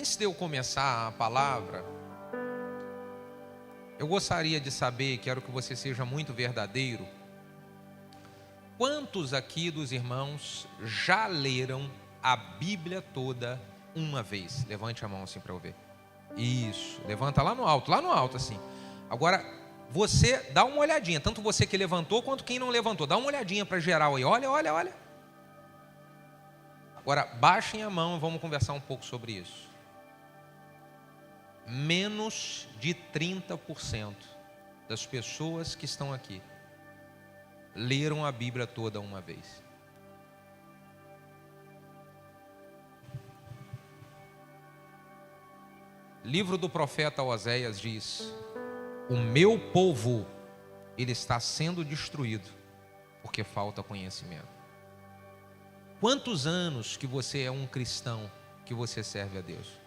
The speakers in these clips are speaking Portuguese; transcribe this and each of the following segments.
Antes de eu começar a palavra, eu gostaria de saber, quero que você seja muito verdadeiro, quantos aqui dos irmãos já leram a Bíblia toda uma vez? Levante a mão assim para eu ver. Isso, levanta lá no alto assim. Agora, você dá uma olhadinha, tanto você que levantou quanto quem não levantou. Dá uma olhadinha para geral aí, olha. Agora, baixem a mão e vamos conversar um pouco sobre isso. Menos de 30% das pessoas que estão aqui leram a Bíblia toda uma vez. Livro do profeta Oséias diz: o meu povo, ele está sendo destruído porque falta conhecimento. Quantos anos que você é um cristão, que você serve a Deus?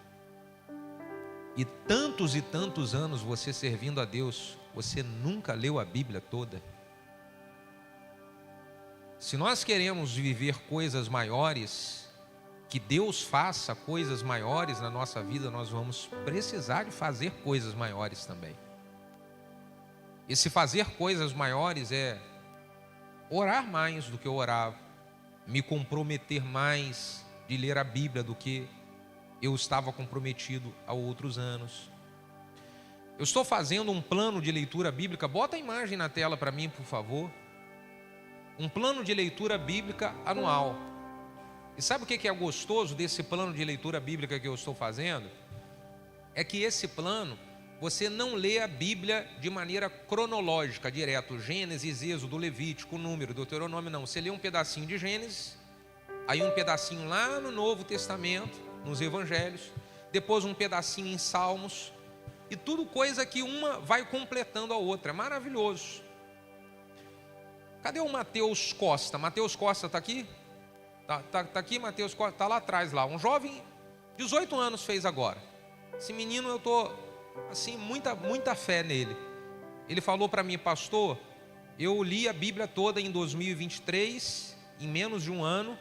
E tantos anos você servindo a Deus, você nunca leu a Bíblia toda? Se nós queremos viver coisas maiores, que Deus faça coisas maiores na nossa vida, nós vamos precisar de fazer coisas maiores também. E se fazer coisas maiores é orar mais do que eu orava, me comprometer mais de ler a Bíblia do que eu estava comprometido há outros anos. Eu estou fazendo um plano de leitura bíblica. Bota a imagem na tela para mim, por favor. Um plano de leitura bíblica anual. E sabe o que é gostoso desse plano de leitura bíblica que eu estou fazendo? É que esse plano, você não lê a Bíblia de maneira cronológica, direto, Gênesis, Êxodo, Levítico, Número, Deuteronômio, não. Você lê um pedacinho de Gênesis, aí um pedacinho lá no Novo Testamento, nos Evangelhos, depois um pedacinho em Salmos, e tudo coisa que uma vai completando a outra. É maravilhoso. Cadê o Mateus Costa? Mateus Costa está aqui? Tá aqui, Mateus Costa, está lá atrás, lá. Um jovem, 18 anos fez agora. Esse menino, eu estou, assim, muita fé nele. Ele falou para mim: pastor, eu li a Bíblia toda em 2023, em menos de um ano,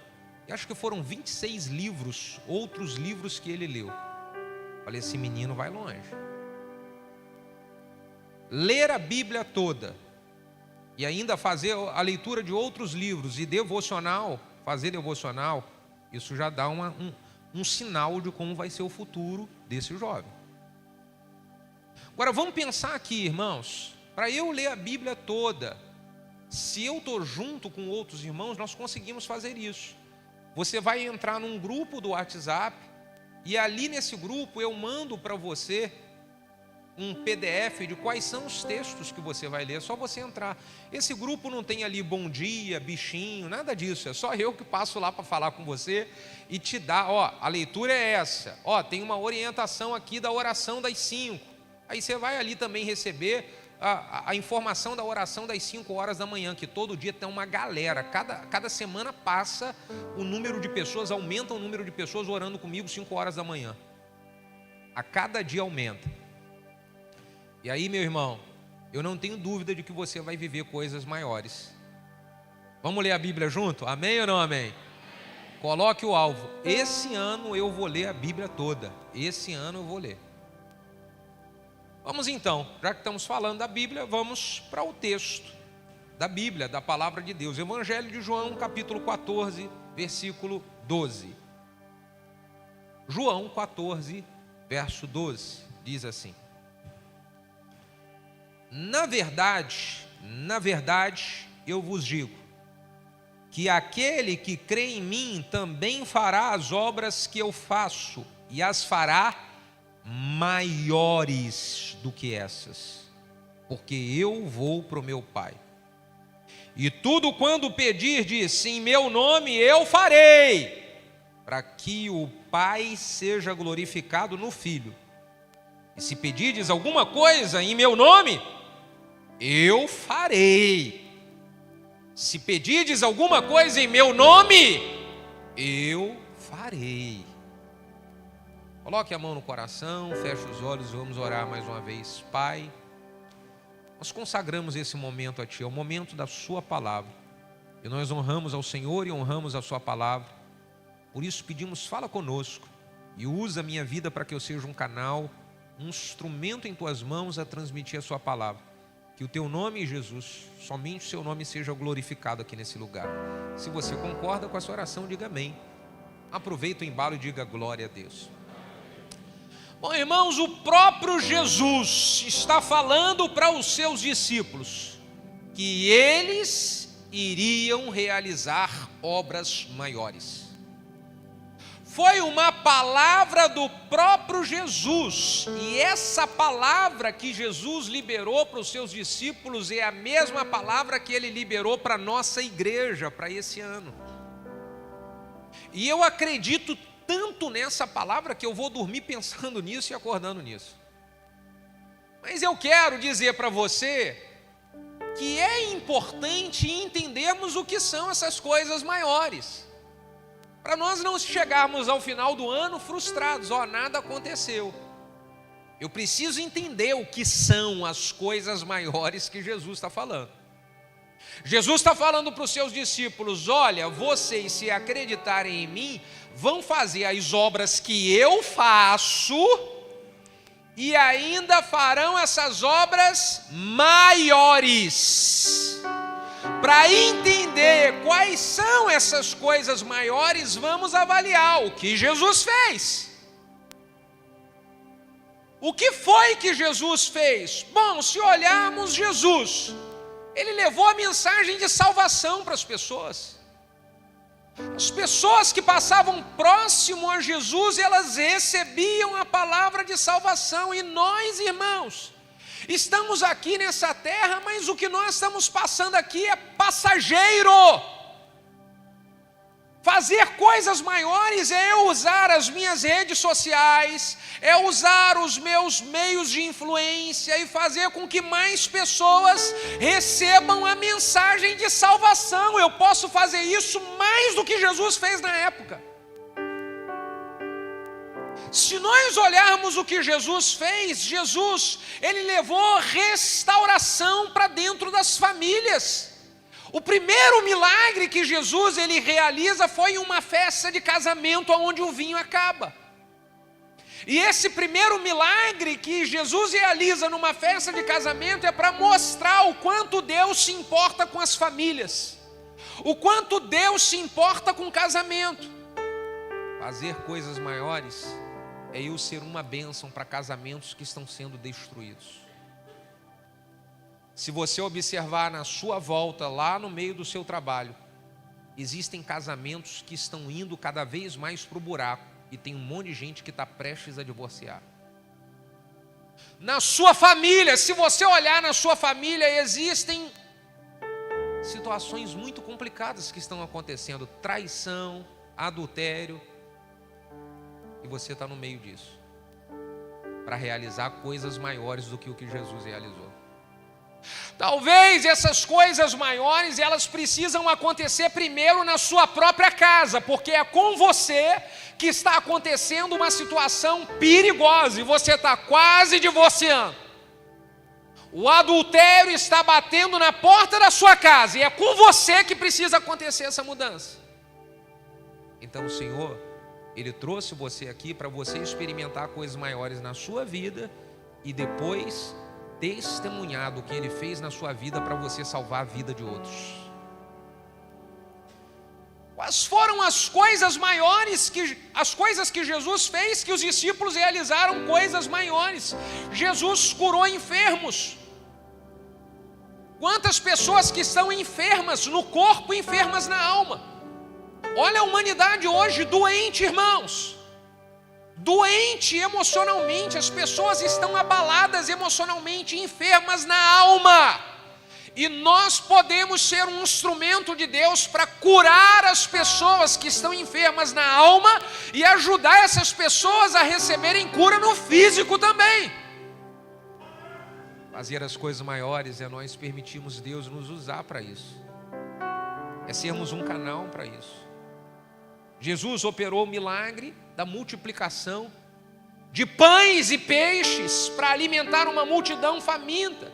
e acho que foram 26 livros, outros livros que ele leu. Falei, esse menino vai longe. Ler a Bíblia toda e ainda fazer a leitura de outros livros e devocional, fazer devocional, isso já dá um sinal de como vai ser o futuro desse jovem. Agora vamos pensar aqui, irmãos, para eu ler a Bíblia toda, se eu estou junto com outros irmãos, nós conseguimos fazer isso. Você vai entrar num grupo do WhatsApp e ali nesse grupo eu mando para você um PDF de quais são os textos que você vai ler. É só você entrar. Esse grupo não tem ali bom dia, bichinho, nada disso. É só eu que passo lá para falar com você e te dar, a leitura é essa. Tem uma orientação aqui da oração das 5. Aí você vai ali também receber a informação da oração das 5 horas da manhã, que todo dia tem uma galera, cada semana passa o número de pessoas, aumenta o número de pessoas orando comigo 5 horas da manhã, a cada dia aumenta. E aí, meu irmão, eu não tenho dúvida de que você vai viver coisas maiores. Vamos ler a Bíblia junto? Amém ou não amém? Coloque o alvo: esse ano eu vou ler a Bíblia toda, esse ano eu vou ler. Vamos então, já que estamos falando da Bíblia, vamos para o texto da Bíblia, da palavra de Deus. Evangelho de João, capítulo 14, versículo 12. João 14, verso 12, diz assim: na verdade, eu vos digo, que aquele que crê em mim também fará as obras que eu faço, e as fará maiores do que essas, porque eu vou para o meu Pai. E tudo quando pedirdes em meu nome, eu farei, para que o Pai seja glorificado no Filho. E se pedirdes alguma coisa em meu nome, eu farei. Se pedirdes alguma coisa em meu nome, eu farei. Coloque a mão no coração, feche os olhos e vamos orar mais uma vez. Pai, nós consagramos esse momento a Ti, é o momento da Sua palavra. E nós honramos ao Senhor e honramos a Sua palavra. Por isso pedimos, fala conosco. e usa a minha vida para que eu seja um canal, um instrumento em tuas mãos a transmitir a sua palavra. Que o teu nome, Jesus, somente o seu nome seja glorificado aqui nesse lugar. Se você concorda com essa oração, diga amém. Aproveita o embalo e diga glória a Deus. Bom, irmãos, o próprio Jesus está falando para os seus discípulos que eles iriam realizar obras maiores. Foi uma palavra do próprio Jesus, e essa palavra que Jesus liberou para os seus discípulos é a mesma palavra que ele liberou para a nossa igreja, para esse ano. E eu acredito tanto nessa palavra que eu vou dormir pensando nisso e acordando nisso. Mas eu quero dizer para você que é importante entendermos o que são essas coisas maiores, para nós não chegarmos ao final do ano frustrados, nada aconteceu. Eu preciso entender o que são as coisas maiores que Jesus está falando. Jesus está falando para os seus discípulos: olha, vocês, se acreditarem em mim, vão fazer as obras que eu faço, e ainda farão essas obras maiores. Para entender quais são essas coisas maiores, vamos avaliar o que Jesus fez. O que foi que Jesus fez? Bom, se olharmos Jesus, ele levou a mensagem de salvação para as pessoas. As pessoas que passavam próximo a Jesus, elas recebiam a palavra de salvação. E nós, irmãos, estamos aqui nessa terra, mas o que nós estamos passando aqui é passageiro. Fazer coisas maiores é eu usar as minhas redes sociais, é usar os meus meios de influência e fazer com que mais pessoas recebam a mensagem de salvação. Eu posso fazer isso mais do que Jesus fez na época. Se nós olharmos o que Jesus fez, ele levou restauração para dentro das famílias. O primeiro milagre que Jesus ele realiza foi em uma festa de casamento onde o vinho acaba. E esse primeiro milagre que Jesus realiza numa festa de casamento é para mostrar o quanto Deus se importa com as famílias, o quanto Deus se importa com o casamento. Fazer coisas maiores é eu ser uma bênção para casamentos que estão sendo destruídos. Se você observar na sua volta, lá no meio do seu trabalho, existem casamentos que estão indo cada vez mais para o buraco, e tem um monte de gente que está prestes a divorciar. Na sua família, se você olhar na sua família, existem situações muito complicadas que estão acontecendo, traição, adultério, e você está no meio disso, para realizar coisas maiores do que o que Jesus realizou. Talvez essas coisas maiores, elas precisam acontecer primeiro na sua própria casa, porque é com você que está acontecendo uma situação perigosa, e você está quase divorciando. O adultério está batendo na porta da sua casa, e é com você que precisa acontecer essa mudança. Então o Senhor, Ele trouxe você aqui para você experimentar coisas maiores na sua vida, e depois testemunhado o que Ele fez na sua vida para você salvar a vida de outros. Quais foram as coisas maiores, as coisas que Jesus fez, que os discípulos realizaram coisas maiores? Jesus curou enfermos. Quantas pessoas que estão enfermas no corpo, enfermas na alma? Olha a humanidade hoje doente, irmãos. Doente emocionalmente, as pessoas estão abaladas emocionalmente, enfermas na alma. E nós podemos ser um instrumento de Deus para curar as pessoas que estão enfermas na alma e ajudar essas pessoas a receberem cura no físico também. Fazer as coisas maiores é nós permitirmos Deus nos usar para isso, é sermos um canal para isso. Jesus operou o milagre da multiplicação de pães e peixes para alimentar uma multidão faminta.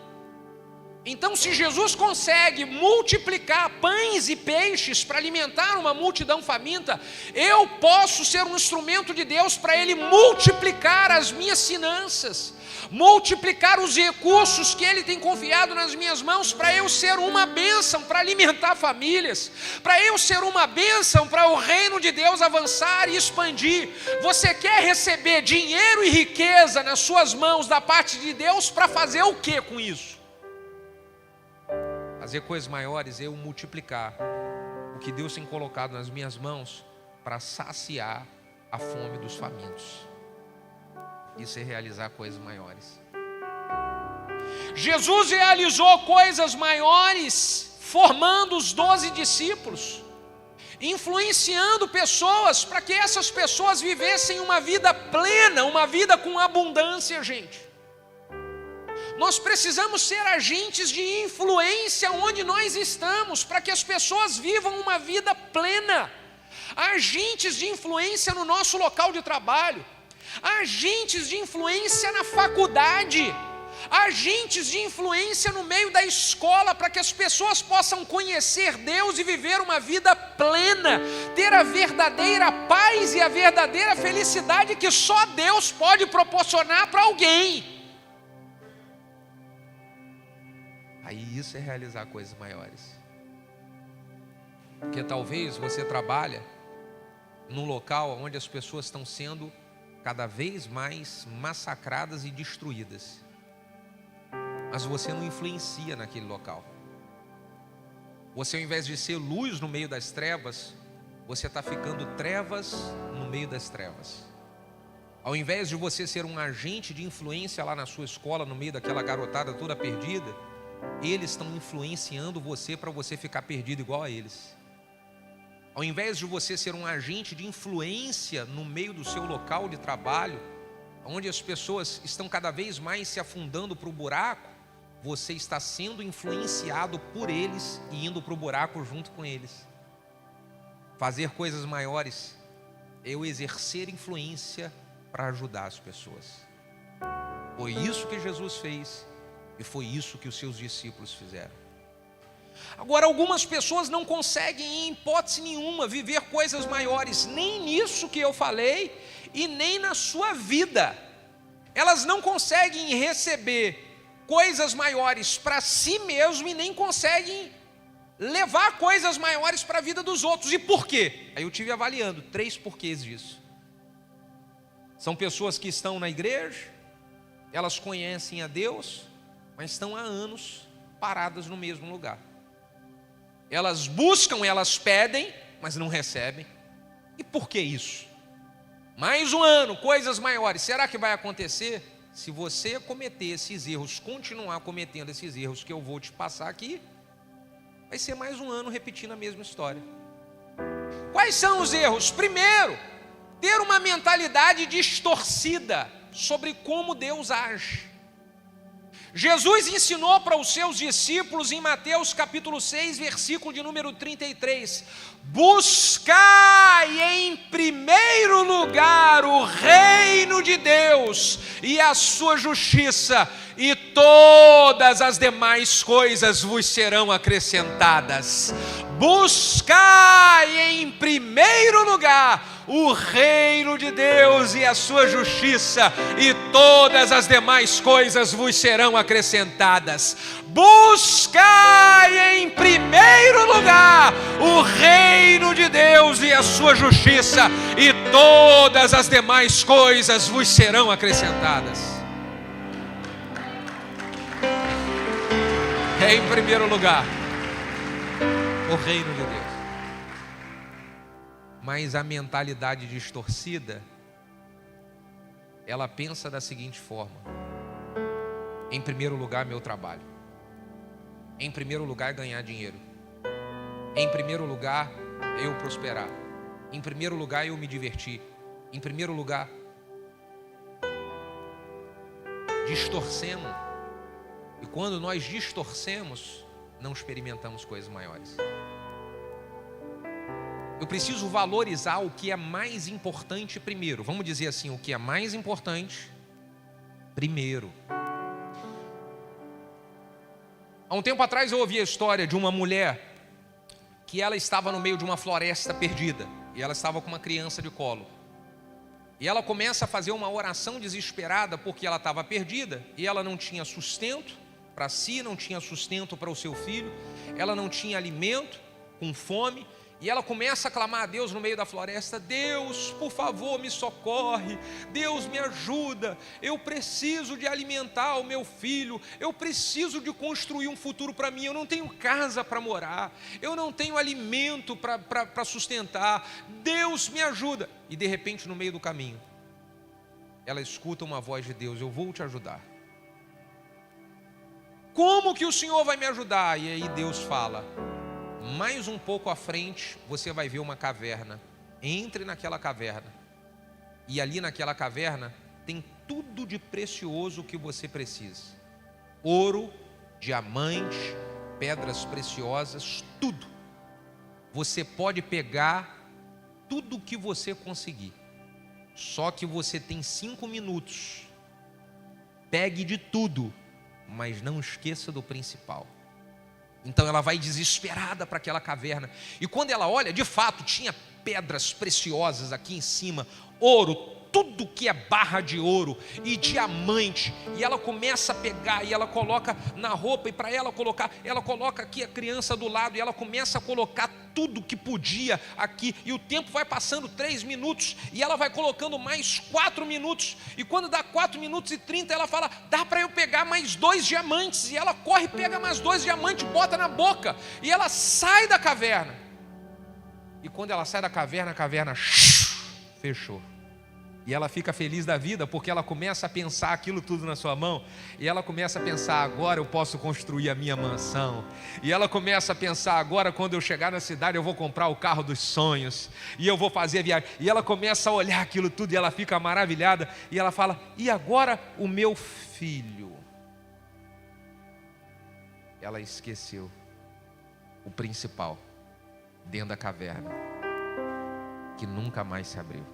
Então, se Jesus consegue multiplicar pães e peixes para alimentar uma multidão faminta, eu posso ser um instrumento de Deus para Ele multiplicar as minhas finanças, multiplicar os recursos que Ele tem confiado nas minhas mãos, para eu ser uma bênção para alimentar famílias, para eu ser uma bênção para o reino de Deus avançar e expandir. Você quer receber dinheiro e riqueza nas suas mãos da parte de Deus para fazer o que com isso? Fazer coisas maiores, eu multiplicar o que Deus tem colocado nas minhas mãos para saciar a fome dos famintos. Isso é realizar coisas maiores. Jesus realizou coisas maiores formando os 12 discípulos, influenciando pessoas para que essas pessoas vivessem uma vida plena, uma vida com abundância, gente. Nós precisamos ser agentes de influência onde nós estamos, para que as pessoas vivam uma vida plena. Agentes de influência no nosso local de trabalho, agentes de influência na faculdade, agentes de influência no meio da escola, para que as pessoas possam conhecer Deus e viver uma vida plena, ter a verdadeira paz e a verdadeira felicidade que só Deus pode proporcionar para alguém. Aí isso é realizar coisas maiores. Porque talvez você trabalha num local onde as pessoas estão sendo cada vez mais massacradas e destruídas, mas você não influencia naquele local. Você, ao invés de ser luz no meio das trevas, você está ficando trevas no meio das trevas. Ao invés de você ser um agente de influência lá na sua escola, no meio daquela garotada toda perdida, eles estão influenciando você para você ficar perdido igual a eles. Ao invés de você ser um agente de influência no meio do seu local de trabalho, onde as pessoas estão cada vez mais se afundando para o buraco, você está sendo influenciado por eles e indo para o buraco junto com eles. Fazer coisas maiores é eu exercer influência para ajudar as pessoas. Foi isso que Jesus fez. E foi isso que os seus discípulos fizeram. Agora, algumas pessoas não conseguem, em hipótese nenhuma, viver coisas maiores, nem nisso que eu falei, e nem na sua vida. Elas não conseguem receber coisas maiores para si mesmo e nem conseguem levar coisas maiores para a vida dos outros. E por quê? Aí eu estive avaliando 3 porquês disso. São pessoas que estão na igreja, elas conhecem a Deus, mas estão há anos paradas no mesmo lugar. Elas buscam, elas pedem, mas não recebem. E por que isso? Mais um ano, coisas maiores. Será que vai acontecer? Se você cometer esses erros, continuar cometendo esses erros que eu vou te passar aqui, vai ser mais um ano repetindo a mesma história. Quais são os erros? Primeiro, ter uma mentalidade distorcida sobre como Deus age. Jesus ensinou para os seus discípulos em Mateus capítulo 6, versículo de número 33, buscai em primeiro lugar o reino de Deus e a sua justiça, e todas as demais coisas vos serão acrescentadas. Buscai em primeiro lugar o reino de Deus e a sua justiça, e todas as demais coisas vos serão acrescentadas. Buscai em primeiro lugar o reino de Deus e a sua justiça, e todas as demais coisas vos serão acrescentadas. É em primeiro lugar o reino de Deus. Mas a mentalidade distorcida, ela pensa da seguinte forma: em primeiro lugar, meu trabalho. Em primeiro lugar, ganhar dinheiro. Em primeiro lugar, eu prosperar. Em primeiro lugar, eu me divertir. Em primeiro lugar, distorcemos. E quando nós distorcemos, não experimentamos coisas maiores. Eu preciso valorizar o que é mais importante primeiro. Vamos dizer assim, o que é mais importante primeiro. Há um tempo atrás eu ouvi a história de uma mulher que ela estava no meio de uma floresta perdida e ela estava com uma criança de colo. E ela começa a fazer uma oração desesperada porque ela estava perdida e ela não tinha sustento para si, não tinha sustento para o seu filho, ela não tinha alimento, com fome. E ela começa a clamar a Deus no meio da floresta: Deus, por favor, me socorre, Deus, me ajuda, eu preciso de alimentar o meu filho, eu preciso de construir um futuro para mim, eu não tenho casa para morar, eu não tenho alimento para sustentar, Deus, me ajuda. E de repente, no meio do caminho, ela escuta uma voz de Deus: eu vou te ajudar. Como que o Senhor vai me ajudar? E aí Deus fala: mais um pouco à frente, você vai ver uma caverna. Entre naquela caverna. E ali naquela caverna tem tudo de precioso que você precisa: ouro, diamante, pedras preciosas, tudo. Você pode pegar tudo que você conseguir. Só que você tem 5 minutos. Pegue de tudo, mas não esqueça do principal. Então ela vai desesperada para aquela caverna. E quando ela olha, de fato, tinha pedras preciosas aqui em cima, ouro, tudo que é barra de ouro e diamante. E ela começa a pegar e ela coloca na roupa. E para ela colocar, ela coloca aqui a criança do lado. E ela começa a colocar tudo que podia aqui. E o tempo vai passando 3 minutos. E ela vai colocando mais 4 minutos. E quando dá 4 minutos e 30, ela fala: dá para eu pegar mais 2 diamantes. E ela corre, pega mais 2 diamantes, bota na boca. E ela sai da caverna. E quando ela sai da caverna, a caverna fechou. E ela fica feliz da vida porque ela começa a pensar aquilo tudo na sua mão. E ela começa a pensar: agora eu posso construir a minha mansão. E ela começa a pensar: agora quando eu chegar na cidade eu vou comprar o carro dos sonhos. E eu vou fazer a viagem. E ela começa a olhar aquilo tudo e ela fica maravilhada. E ela fala: e agora o meu filho? Ela esqueceu o principal dentro da caverna, que nunca mais se abriu.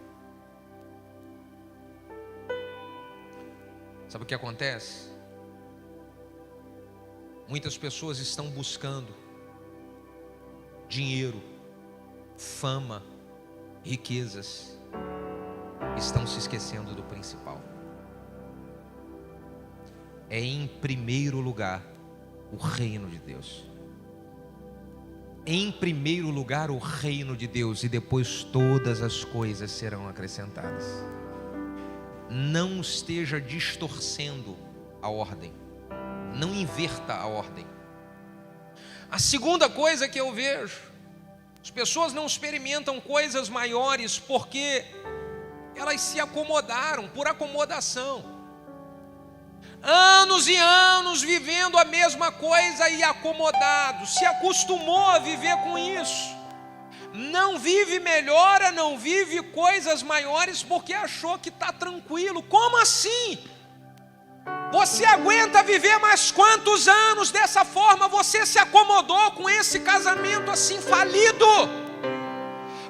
Sabe o que acontece? Muitas pessoas estão buscando dinheiro, fama, riquezas, estão se esquecendo do principal. É em primeiro lugar o reino de Deus. Em primeiro lugar o reino de Deus, e depois todas as coisas serão acrescentadas. Não esteja distorcendo a ordem. Não inverta a ordem. A segunda coisa que eu vejo: as pessoas não experimentam coisas maiores porque elas se acomodaram, por acomodação. Anos e anos vivendo a mesma coisa e acomodado, se acostumou a viver com isso. Não vive melhora, não vive coisas maiores porque achou que está tranquilo. Como assim? Você aguenta viver mais quantos anos dessa forma? Você se acomodou com esse casamento assim falido.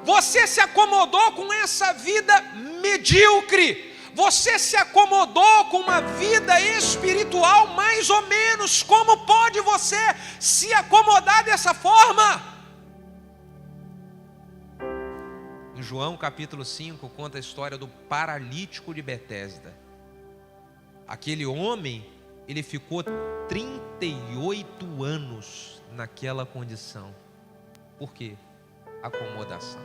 Você se acomodou com essa vida medíocre. Você se acomodou com uma vida espiritual mais ou menos. Como pode você se acomodar dessa forma? Em João capítulo 5 conta a história do paralítico de Betesda. Aquele homem, ele ficou 38 anos naquela condição. Por quê? Acomodação.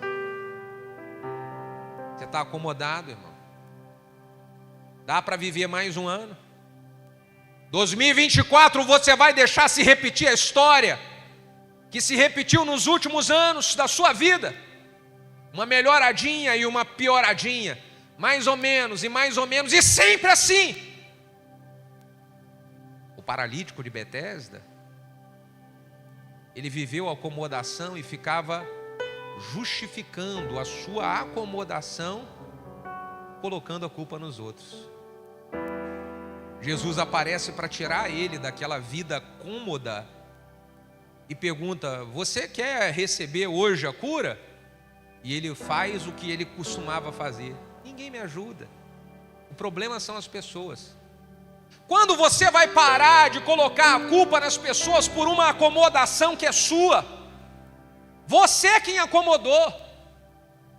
Você está acomodado, irmão? Dá para viver mais um ano? 2024 você vai deixar se repetir a história que se repetiu nos últimos anos da sua vida? Uma melhoradinha e uma pioradinha, mais ou menos, e sempre assim. O paralítico de Betesda, ele viveu a acomodação e ficava justificando a sua acomodação, colocando a culpa nos outros. Jesus aparece para tirar ele daquela vida cômoda e pergunta: você quer receber hoje a cura? E ele faz o que ele costumava fazer: ninguém me ajuda. O problema são as pessoas. Quando você vai parar de colocar a culpa nas pessoas por uma acomodação que é sua? Você quem acomodou.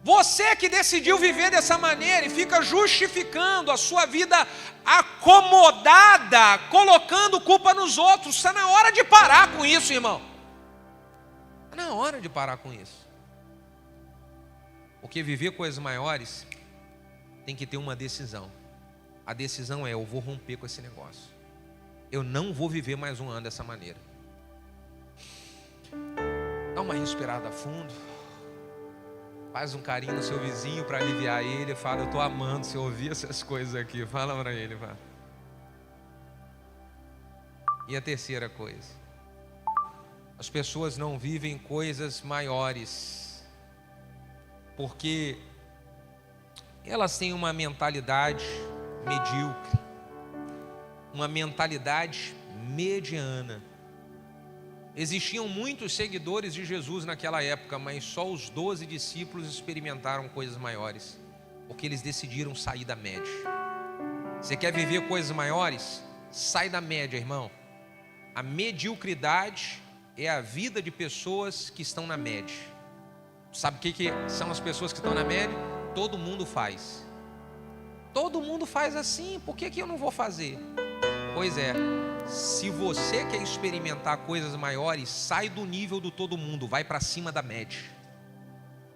Você que decidiu viver dessa maneira e fica justificando a sua vida acomodada, colocando culpa nos outros. Está na hora de parar com isso, irmão. Está na hora de parar com isso. Porque viver coisas maiores tem que ter uma decisão. A decisão é: eu vou romper com esse negócio. Eu não vou viver mais um ano dessa maneira. Dá uma respirada fundo. Faz um carinho no seu vizinho para aliviar ele. Fala: eu estou amando você ouvir essas coisas aqui. Fala para ele, vai. E a terceira coisa: as pessoas não vivem coisas maiores porque elas têm uma mentalidade medíocre, uma mentalidade mediana. Existiam muitos seguidores de Jesus naquela época, mas só os 12 discípulos experimentaram coisas maiores, porque eles decidiram sair da média. Você quer viver coisas maiores? Sai da média, irmão. A mediocridade é a vida de pessoas que estão na média. Sabe o que são as pessoas que estão na média? Todo mundo faz. Todo mundo faz assim, por que eu não vou fazer? Pois é, se você quer experimentar coisas maiores, sai do nível do todo mundo, vai para cima da média.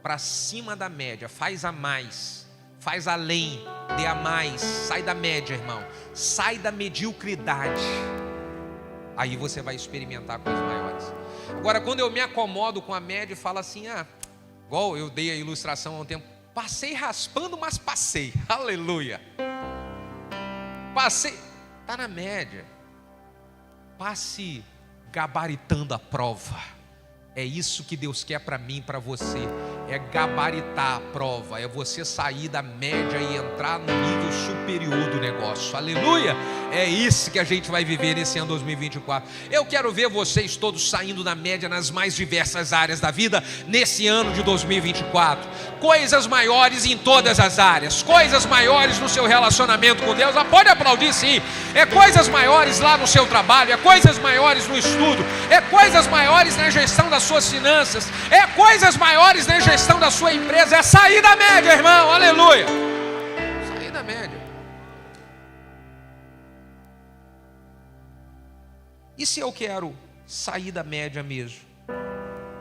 Para cima da média, faz a mais, faz além, dê a mais, sai da média, irmão. Sai da mediocridade. Aí você vai experimentar coisas maiores. Agora, quando eu me acomodo com a média e falo assim, igual eu dei a ilustração há um tempo, passei raspando, mas passei, aleluia. Passei, está na média. Passe gabaritando a prova. É isso que Deus quer para mim e para você. É gabaritar a prova. É você sair da média e entrar no nível superior do negócio. Aleluia! É isso que a gente vai viver nesse ano 2024. Eu quero ver vocês todos saindo da média nas mais diversas áreas da vida nesse ano de 2024. Coisas maiores em todas as áreas. Coisas maiores no seu relacionamento com Deus. Pode aplaudir, sim. É coisas maiores lá no seu trabalho. É coisas maiores no estudo. É coisas maiores na gestão das suas finanças. É coisas maiores na gestão da sua empresa. É sair da média, irmão. Aleluia. Sair da média. E se eu quero sair da média mesmo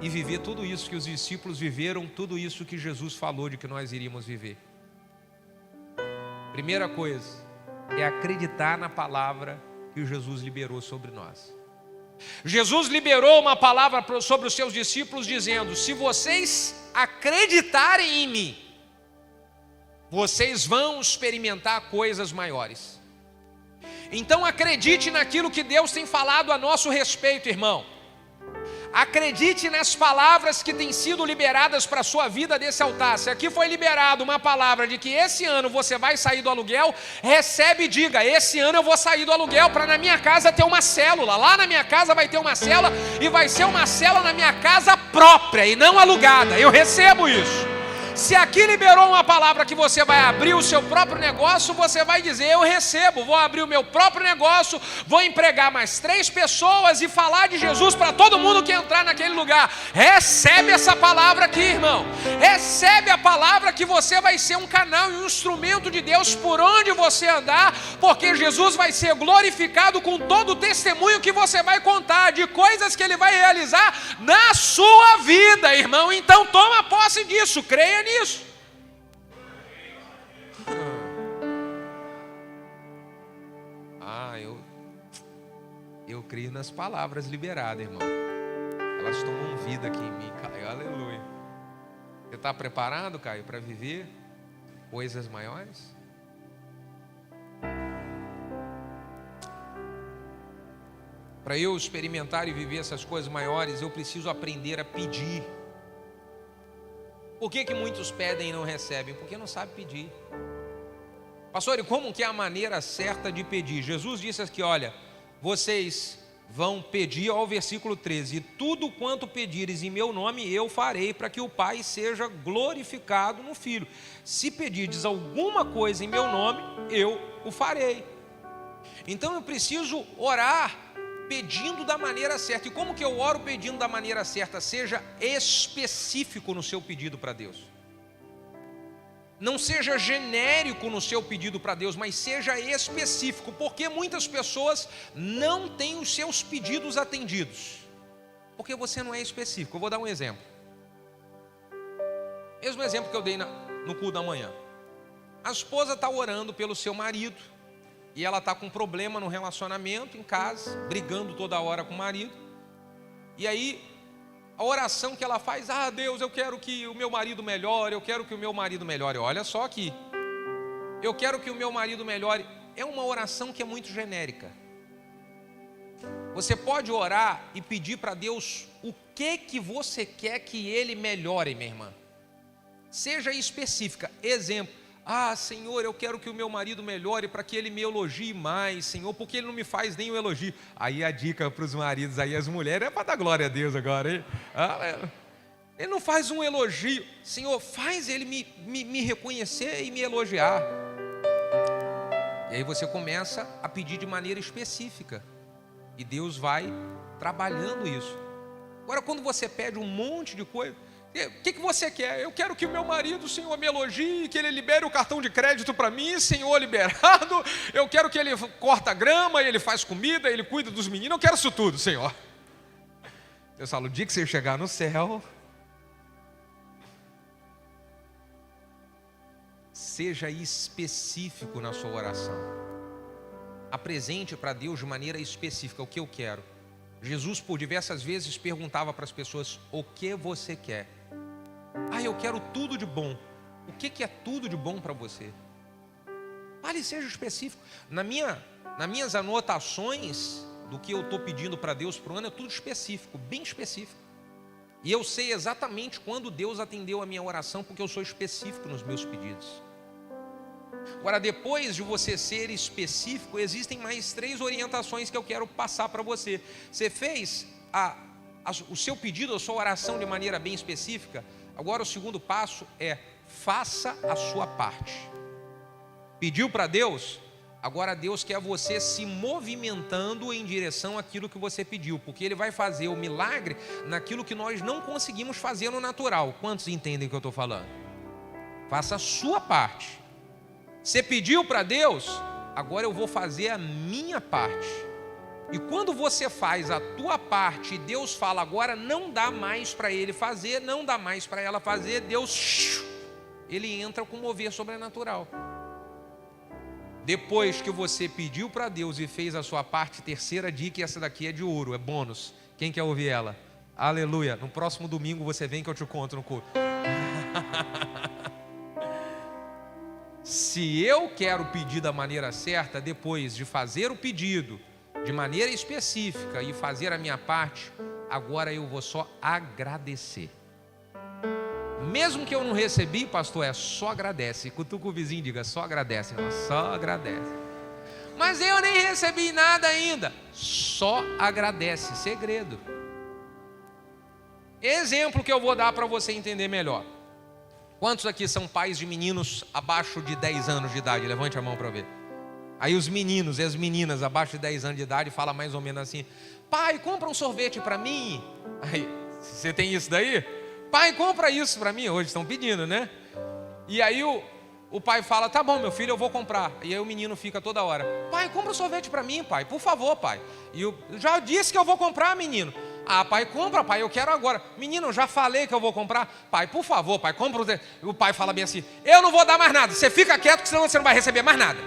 e viver tudo isso que os discípulos viveram, tudo isso que Jesus falou de que nós iríamos viver? Primeira coisa é acreditar na palavra que Jesus liberou sobre nós. Jesus liberou uma palavra sobre os seus discípulos dizendo: se vocês acreditarem em mim, vocês vão experimentar coisas maiores. Então acredite naquilo que Deus tem falado a nosso respeito, irmão. Acredite nas palavras que têm sido liberadas para a sua vida desse altar. Se aqui foi liberado uma palavra de que esse ano você vai sair do aluguel, recebe e diga: esse ano eu vou sair do aluguel para na minha casa ter uma célula. Lá na minha casa vai ter uma célula e vai ser uma célula na minha casa própria e não alugada. Eu recebo isso. Se aqui liberou uma palavra que você vai abrir o seu próprio negócio, você vai dizer: eu recebo, vou abrir o meu próprio negócio, vou empregar mais 3 pessoas e falar de Jesus para todo mundo que entrar naquele lugar. Recebe essa palavra aqui, irmão. Recebe a palavra que você vai ser um canal e um instrumento de Deus por onde você andar, porque Jesus vai ser glorificado com todo o testemunho que você vai contar de coisas que Ele vai realizar na sua vida, irmão. Então toma posse disso, creia nisso. Eu creio nas palavras liberadas, irmão. Elas tomam vida aqui em mim, Caio. Aleluia. Você está preparado, Caio, para viver coisas maiores? Para eu experimentar e viver essas coisas maiores, eu preciso aprender a pedir. Por que muitos pedem e não recebem? Porque não sabem pedir. Pastor, e como que é a maneira certa de pedir? Jesus disse aqui, olha, vocês vão pedir, ao versículo 13, tudo quanto pedires em meu nome eu farei, para que o Pai seja glorificado no Filho. Se pedirdes alguma coisa em meu nome, eu o farei. Então eu preciso orar pedindo da maneira certa. E como que eu oro pedindo da maneira certa? Seja específico no seu pedido para Deus. Não seja genérico no seu pedido para Deus, mas seja específico, porque muitas pessoas não têm os seus pedidos atendidos, porque você não é específico. Eu vou dar um exemplo. Mesmo exemplo que eu dei no culto da manhã. A esposa está orando pelo seu marido, e ela está com problema no relacionamento, em casa, brigando toda hora com o marido. E aí, a oração que ela faz: ah, Deus, eu quero que o meu marido melhore, eu quero que o meu marido melhore. Olha só aqui, eu quero que o meu marido melhore. É uma oração que é muito genérica. Você pode orar e pedir para Deus o que você quer que ele melhore, minha irmã. Seja específica. Exemplo: ah, Senhor, eu quero que o meu marido melhore para que ele me elogie mais, Senhor, porque ele não me faz nenhum elogio. Aí a dica para os maridos, aí as mulheres, é para dar glória a Deus agora, hein? Ele não faz um elogio. Senhor, faz ele me reconhecer e me elogiar. E aí você começa a pedir de maneira específica, e Deus vai trabalhando isso. Agora, quando você pede um monte de coisa, o que você quer? Eu quero que o meu marido, Senhor, me elogie, que ele libere o cartão de crédito para mim, Senhor, liberado. Eu quero que ele corta a grama, ele faz comida, ele cuida dos meninos. Eu quero isso tudo, Senhor. Deus fala: o dia que você chegar no céu, seja específico na sua oração. Apresente para Deus de maneira específica o que eu quero. Jesus, por diversas vezes, perguntava para as pessoas: o que você quer? Ah, eu quero tudo de bom. O que é tudo de bom para você? Fale, seja específico. Nas minhas anotações do que eu estou pedindo para Deus para o ano, é tudo específico, bem específico. E eu sei exatamente quando Deus atendeu a minha oração, porque eu sou específico nos meus pedidos. Agora, depois de você ser específico, existem mais 3 orientações que eu quero passar para você. Você fez o seu pedido, a sua oração de maneira bem específica. Agora o segundo passo é: faça a sua parte. Pediu para Deus? Agora Deus quer você se movimentando em direção àquilo que você pediu, porque Ele vai fazer o milagre naquilo que nós não conseguimos fazer no natural. Quantos entendem o que eu estou falando? Faça a sua parte. Você pediu para Deus? Agora eu vou fazer a minha parte. E quando você faz a tua parte, Deus fala: agora não dá mais para ele fazer, não dá mais para ela fazer. Deus, Ele entra com mover sobrenatural. Depois que você pediu para Deus e fez a sua parte, terceira dica, e essa daqui é de ouro, é bônus. Quem quer ouvir ela? Aleluia. No próximo domingo você vem que eu te conto no culto. Se eu quero pedir da maneira certa, depois de fazer o pedido de maneira específica e fazer a minha parte, agora eu vou só agradecer. Mesmo que eu não recebi, pastor, só agradece. Cutuca o vizinho e diga: só agradece, irmão, só agradece. Mas eu nem recebi nada ainda. Só agradece, segredo. Exemplo que eu vou dar para você entender melhor. Quantos aqui são pais de meninos abaixo de 10 anos de idade? Levante a mão para ver. Aí os meninos e as meninas abaixo de 10 anos de idade falam mais ou menos assim: pai, compra um sorvete para mim. Aí, você tem isso daí? Pai, compra isso para mim. Hoje estão pedindo, né? E aí o pai fala: tá bom, meu filho, eu vou comprar. E aí o menino fica toda hora: pai, compra um sorvete para mim, pai, por favor, pai. E eu já disse que eu vou comprar, menino. Ah, pai, compra, pai, eu quero agora. Menino, eu já falei que eu vou comprar. Pai, por favor, pai, compra. O pai fala bem assim: eu não vou dar mais nada, você fica quieto, senão você não vai receber mais nada.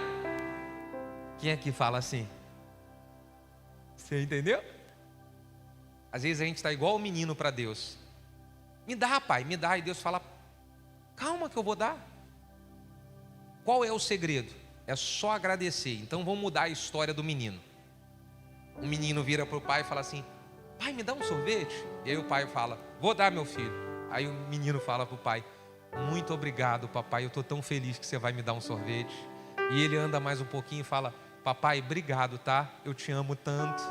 Quem é que fala assim? Você entendeu? Às vezes a gente está igual o menino para Deus: me dá, pai, me dá. E Deus fala: calma que eu vou dar. Qual é o segredo? É só agradecer. Então vamos mudar a história do menino. O menino vira para o pai e fala assim: pai, me dá um sorvete? E aí o pai fala: vou dar, meu filho. Aí o menino fala para o pai: muito obrigado, papai, eu estou tão feliz que você vai me dar um sorvete. E ele anda mais um pouquinho e fala: papai, obrigado, tá? Eu te amo tanto.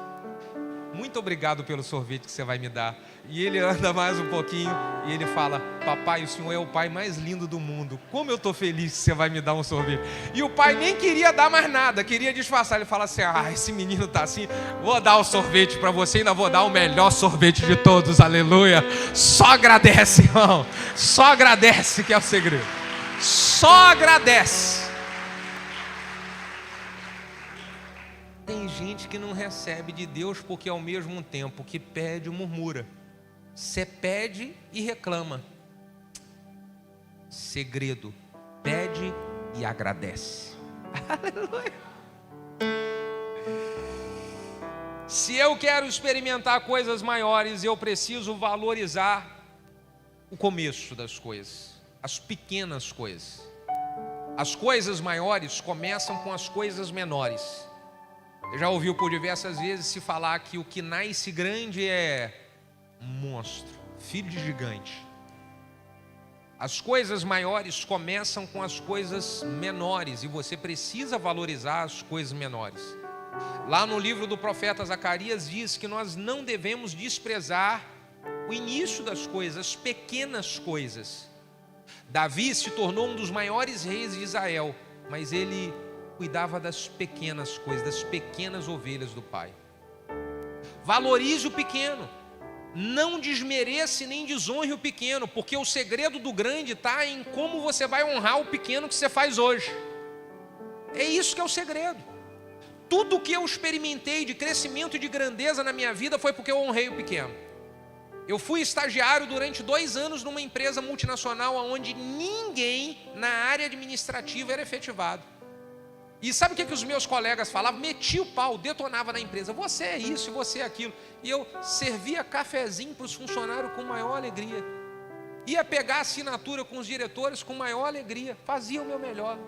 muito obrigado pelo sorvete que você vai me dar. E ele anda mais um pouquinho e ele fala: papai, o senhor é o pai mais lindo do mundo. Como eu estou feliz que você vai me dar um sorvete. E o pai nem queria dar mais nada, queria disfarçar. Ele fala assim: esse menino está assim, vou dar o sorvete para você, ainda vou dar o melhor sorvete de todos, aleluia. Só agradece, irmão, só agradece, que é o segredo. Só agradece. Tem gente que não recebe de Deus porque ao mesmo tempo que pede, murmura. Você pede e reclama. Segredo: pede e agradece. Aleluia. Se eu quero experimentar coisas maiores, eu preciso valorizar o começo das coisas, as pequenas coisas. As coisas maiores começam com as coisas menores. Você já ouviu por diversas vezes se falar que o que nasce grande é monstro, filho de gigante. As coisas maiores começam com as coisas menores e você precisa valorizar as coisas menores. Lá no livro do profeta Zacarias diz que nós não devemos desprezar o início das coisas, as pequenas coisas. Davi se tornou um dos maiores reis de Israel, mas ele cuidava das pequenas coisas, das pequenas ovelhas do pai. Valorize o pequeno, não desmerece nem desonre o pequeno, porque o segredo do grande está em como você vai honrar o pequeno que você faz hoje. É isso que é o segredo. Tudo que eu experimentei de crescimento e de grandeza na minha vida foi porque eu honrei o pequeno. Eu fui estagiário durante 2 anos numa empresa multinacional onde ninguém na área administrativa era efetivado. E sabe o que os meus colegas falavam? Metia o pau, detonava na empresa. Você é isso, você é aquilo. E eu servia cafezinho para os funcionários com maior alegria. Ia pegar assinatura com os diretores com maior alegria. Fazia o meu melhor.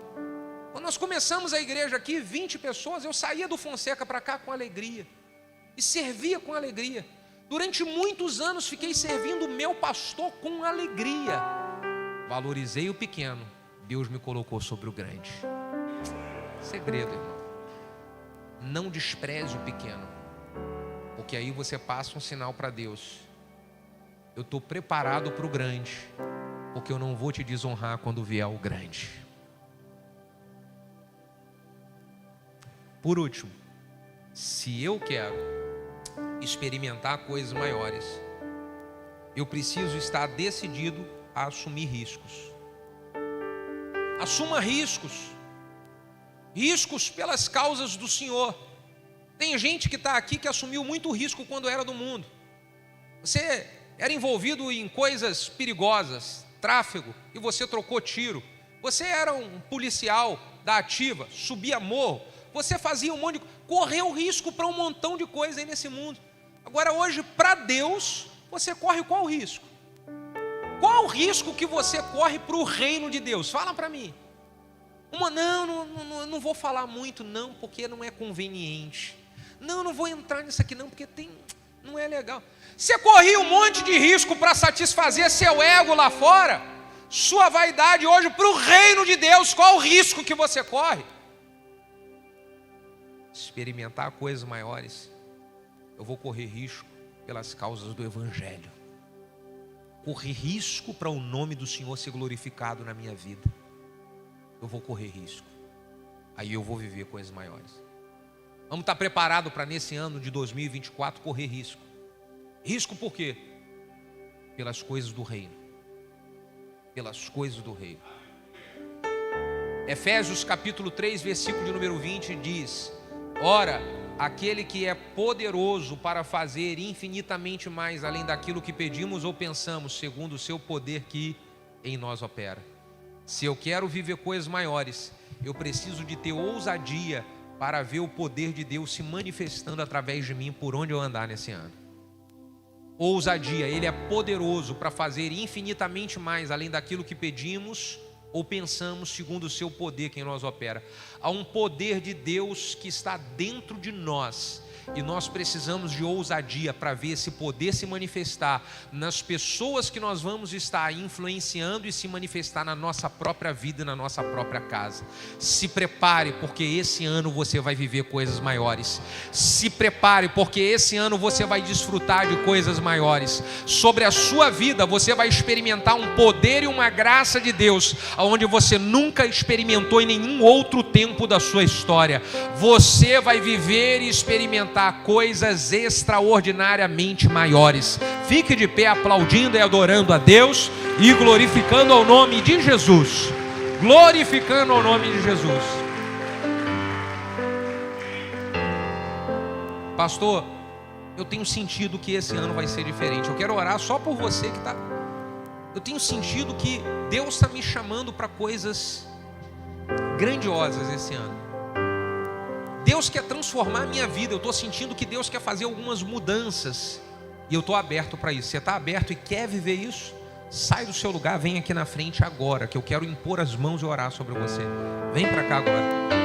Quando nós começamos a igreja aqui, 20 pessoas, eu saía do Fonseca para cá com alegria. E servia com alegria. Durante muitos anos fiquei servindo o meu pastor com alegria. Valorizei o pequeno. Deus me colocou sobre o grande. Segredo, irmão: não despreze o pequeno, porque aí você passa um sinal para Deus: eu estou preparado para o grande, porque eu não vou te desonrar quando vier o grande. Por último, se eu quero experimentar coisas maiores, eu preciso estar decidido a assumir riscos. Assuma riscos. Riscos pelas causas do Senhor. Tem gente que está aqui que assumiu muito risco quando era do mundo. Você era envolvido em coisas perigosas, tráfego, e você trocou tiro. Você era um policial da ativa, subia morro. Você fazia um monte de... correu risco para um montão de coisa aí nesse mundo. Agora hoje, para Deus, você corre qual risco? Qual o risco que você corre para o reino de Deus? Fala para mim. Não vou falar muito não, porque não é conveniente. Não vou entrar nisso aqui não, porque não é legal. Você corria um monte de risco para satisfazer seu ego lá fora, sua vaidade hoje para o reino de Deus. Qual o risco que você corre? Experimentar coisas maiores. Eu vou correr risco pelas causas do Evangelho. Correr risco para o nome do Senhor ser glorificado na minha vida. Eu vou correr risco. Aí eu vou viver coisas maiores. Vamos estar preparados para nesse ano de 2024 correr risco. Risco por quê? Pelas coisas do reino. Pelas coisas do reino. Efésios capítulo 3, versículo de número 20 diz: ora, aquele que é poderoso para fazer infinitamente mais além daquilo que pedimos ou pensamos, segundo o seu poder que em nós opera. Se eu quero viver coisas maiores, eu preciso de ter ousadia para ver o poder de Deus se manifestando através de mim por onde eu andar nesse ano. Ousadia, Ele é poderoso para fazer infinitamente mais além daquilo que pedimos ou pensamos, segundo o seu poder que em nós opera. Há um poder de Deus que está dentro de nós, E nós precisamos de ousadia para ver esse poder se manifestar nas pessoas que nós vamos estar influenciando e se manifestar na nossa própria vida e na nossa própria casa. Se prepare, porque esse ano você vai viver coisas maiores. Se prepare, porque esse ano você vai desfrutar de coisas maiores. Sobre a sua vida você vai experimentar um poder e uma graça de Deus, onde você nunca experimentou em nenhum outro tempo da sua história. Você vai viver e experimentar coisas extraordinariamente maiores. Fique de pé aplaudindo e adorando a Deus e glorificando ao nome de Jesus. Glorificando ao nome de Jesus. Pastor, eu tenho sentido que esse ano vai ser diferente. Eu quero orar só por você que está. Eu tenho sentido que Deus está me chamando para coisas grandiosas esse ano. Deus quer transformar a minha vida. Eu estou sentindo que Deus quer fazer algumas mudanças. E eu estou aberto para isso. Você está aberto e quer viver isso? Sai do seu lugar, vem aqui na frente agora, que eu quero impor as mãos e orar sobre você. Vem para cá agora.